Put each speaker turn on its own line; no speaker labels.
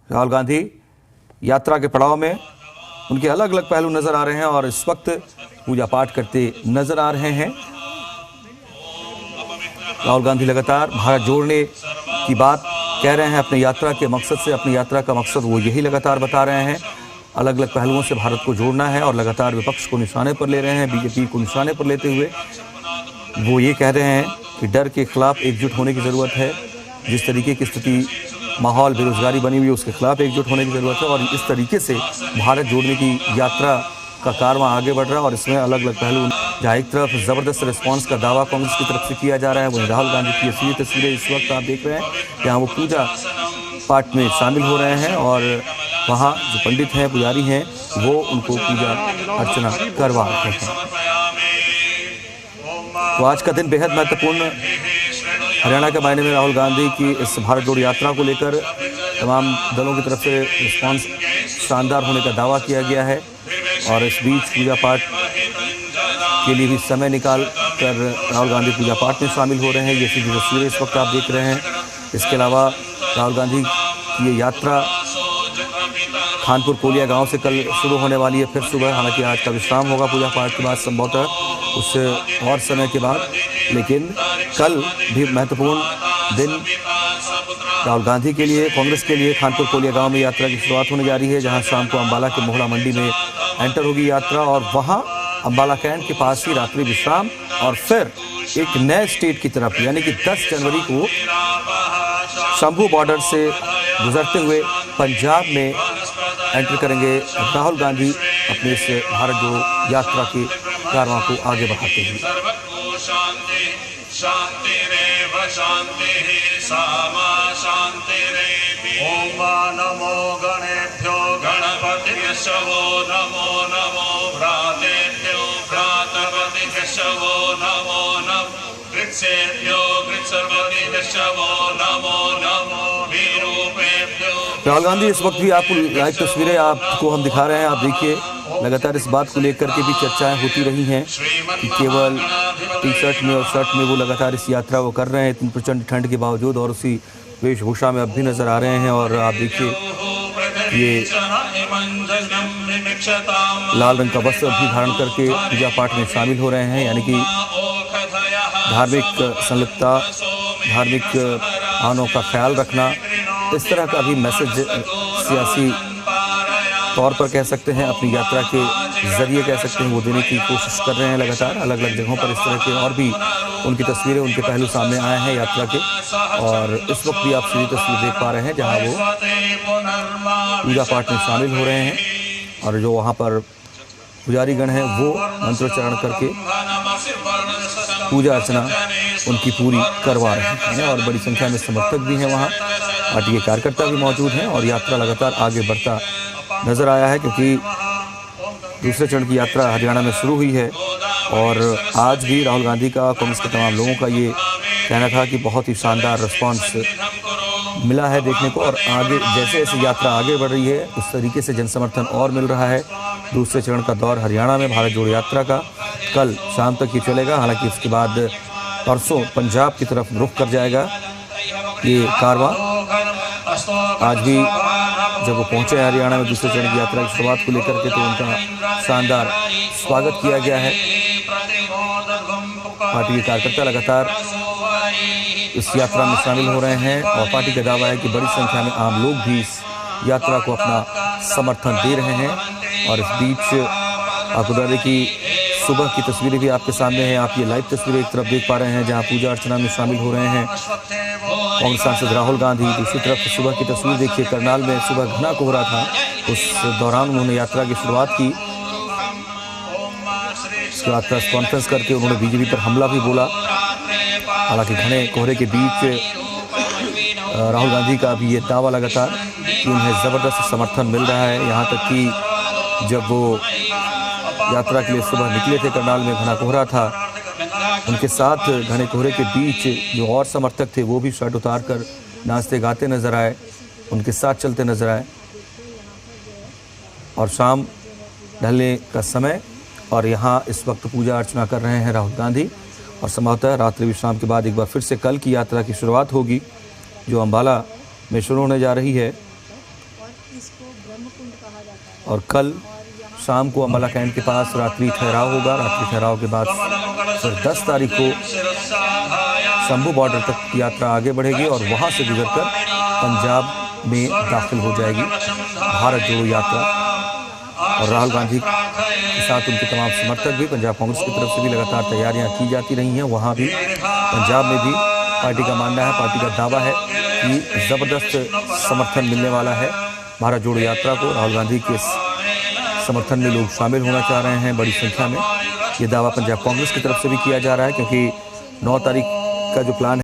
राहुल गांधी यात्रा के पड़ाव में उनके अलग अलग पहलू नजर आ रहे हैं और इस वक्त पूजा पाठ करते नजर आ रहे हैं। राहुल गांधी लगातार भारत जोड़ने की बात कह रहे हैं अपनी यात्रा के मकसद से। अपनी यात्रा का मकसद वो यही लगातार बता रहे हैं, अलग अलग पहलुओं से भारत को जोड़ना है और लगातार विपक्ष को निशाने पर ले रहे हैं। बीजेपी को निशाने पर लेते हुए वो ये कह रहे हैं कि डर के खिलाफ एकजुट होने की ज़रूरत है। जिस तरीके की स्थिति माहौल बेरोजगारी बनी हुई है उसके खिलाफ एकजुट होने की ज़रूरत है और इस तरीके से भारत जोड़ने की यात्रा का कारवां आगे बढ़ रहा है। और इसमें अलग अलग पहलू, जहाँ एक तरफ ज़बरदस्त रिस्पांस का दावा कांग्रेस की तरफ से किया जा रहा है, वहीं राहुल गांधी की असली तस्वीरें इस वक्त आप देख रहे हैं, जहाँ वो पूजा पाठ में शामिल हो रहे हैं और वहाँ जो पंडित हैं, पुजारी हैं, वो उनको पूजा अर्चना करवा रहे हैं। तो आज का दिन बेहद महत्वपूर्ण हरियाणा के मायने में राहुल गांधी की इस भारत जोड़ो यात्रा को लेकर तमाम दलों की तरफ से रिस्पांस शानदार होने का दावा किया गया है और इस बीच पूजा पाठ के लिए भी समय निकाल कर राहुल गांधी पूजा पाठ में शामिल हो रहे हैं। ये सीधी तस्वीरें इस वक्त आप देख रहे हैं। इसके अलावा राहुल गांधी की ये यात्रा खानपुर कोलिया गांव से कल शुरू होने वाली है, फिर सुबह। हालांकि आज का विश्राम होगा पूजा पाठ के बाद, संभवतः उस और समय के बाद, लेकिन कल भी महत्वपूर्ण दिन राहुल गांधी के लिए, कांग्रेस के लिए। खानपुर कोलिया गांव में यात्रा की शुरुआत होने जा रही है, जहां शाम को अंबाला के मोहड़ा मंडी में एंटर होगी यात्रा और वहां अंबाला कैंट के पास ही रात्रि विश्राम और फिर एक नए स्टेट की तरफ, यानी कि 10 जनवरी को शंभू बॉर्डर से गुजरते हुए पंजाब में एंटर करेंगे राहुल गांधी अपने इस भारत जोड़ो यात्रा के कारवां को आगे बढ़ाते हुए।
ओम नमो गणेभ्यो गणपतिभ्यो नमो नमो भ्रातेभ्यो भ्रातपतिभ्यो नमो नमो वृक्षेभ्यो वृक्षपतिभ्यो नमो नमो विरूपेभ्यो।
राहुल गांधी इस वक्त भी आपको लाइव तस्वीरें आपको हम दिखा रहे हैं, आप देखिए। लगातार इस बात को लेकर के भी चर्चाएं होती रही हैं कि केवल टी शर्ट में और शर्ट में वो लगातार इस यात्रा वो कर रहे हैं इतनी प्रचंड ठंड के बावजूद, और उसी वेशभूषा में अब भी नजर आ रहे हैं। और आप देखिए ये लाल रंग का वस्त्र भी धारण करके पूजा पाठ में शामिल हो रहे हैं, यानी कि धार्मिक संलिप्तता, धार्मिक भावनाओं का ख्याल रखना, इस तरह का भी मैसेज सियासी तौर पर कह सकते हैं, अपनी यात्रा के जरिए कह सकते हैं, वो देने की कोशिश कर रहे हैं। लगातार अलग अलग जगहों पर इस तरह के और भी उनकी तस्वीरें, उनके पहलू सामने आए हैं यात्रा के। और इस वक्त भी आप सीधी तस्वीर देख पा रहे हैं जहां वो पूजा पाठ में शामिल हो रहे हैं और जो वहां पर पुजारीगण हैं वो मंत्रोच्चारण करके पूजा अर्चना उनकी पूरी करवा रहे हैं। और बड़ी संख्या में समर्थक भी हैं वहाँ, पार्टी के कार्यकर्ता भी मौजूद हैं और यात्रा लगातार आगे बढ़ता नजर आया है, क्योंकि दूसरे चरण की यात्रा हरियाणा में शुरू हुई है। और आज भी राहुल गांधी का, कांग्रेस के तमाम लोगों का ये कहना था कि बहुत ही शानदार रिस्पांस मिला है देखने को, और आगे जैसे जैसे यात्रा आगे बढ़ रही है उस तरीके से जनसमर्थन और मिल रहा है। दूसरे चरण का दौर हरियाणा में भारत जोड़ो यात्रा का कल शाम तक ही चलेगा, हालांकि उसके बाद परसों पंजाब की तरफ रुख कर जाएगा ये कारवां। आज भी जब वो पहुंचे हरियाणा में दूसरे चरण की यात्रा की शुरुआत को लेकर के, तो उनका शानदार स्वागत किया गया है। पार्टी के कार्यकर्ता लगातार इस यात्रा में शामिल हो रहे हैं और पार्टी का दावा है कि बड़ी संख्या में आम लोग भी इस यात्रा को अपना समर्थन दे रहे हैं। और इस बीच आपको बता दें कि सुबह की तस्वीरें भी आपके सामने हैं, आप ये लाइव तस्वीरें एक तरफ देख पा रहे हैं जहां पूजा अर्चना में शामिल हो रहे हैं कांग्रेस सांसद राहुल गांधी। दूसरी तरफ सुबह की तस्वीर देखिए, करनाल में सुबह घना कोहरा था, उस दौरान उन्होंने यात्रा की शुरुआत की। इसके बाद प्रेस कॉन्फ्रेंस करके उन्होंने बीजेपी पर हमला भी बोला। हालांकि घने कोहरे के बीच राहुल गांधी का भी ये दावा लगातार कि उन्हें ज़बरदस्त समर्थन मिल रहा है। यहाँ तक कि जब वो यात्रा के लिए सुबह निकले थे, करनाल में घना कोहरा था, उनके साथ घने कोहरे के बीच जो और समर्थक थे वो भी शर्ट उतार कर नाचते गाते नजर आए, उनके साथ चलते नजर आए। और शाम ढलने का समय और यहाँ इस वक्त पूजा अर्चना कर रहे हैं राहुल गांधी। और संभवतः रात्रि विश्राम के बाद एक बार फिर से कल की यात्रा की शुरुआत होगी जो अंबाला में शुरू होने जा रही है।
इसको ब्रह्मकुंड कहा जाता है।
और कल शाम को अम्बाला कैंट के पास रात्रि ठहराव होगा। रात्रि ठहराव के बाद फिर 10 तारीख को शंभू बॉर्डर तक यात्रा आगे बढ़ेगी और वहां से गुजरकर पंजाब में दाखिल हो जाएगी भारत जोड़ो यात्रा। और राहुल गांधी के साथ उनके तमाम समर्थक भी, पंजाब कांग्रेस की तरफ से भी लगातार तैयारियां की जाती रही हैं। वहाँ भी पंजाब में भी पार्टी का मानना है, पार्टी का दावा है कि ज़बरदस्त समर्थन मिलने वाला है भारत जोड़ो यात्रा को। राहुल गांधी के समर्थन में लोग शामिल होना चाह रहे हैं बड़ी संख्या में। ये दावा पंजाब कांग्रेस की तरफ से भी किया जा रहा है, क्योंकि 9 तारीख का जो प्लान है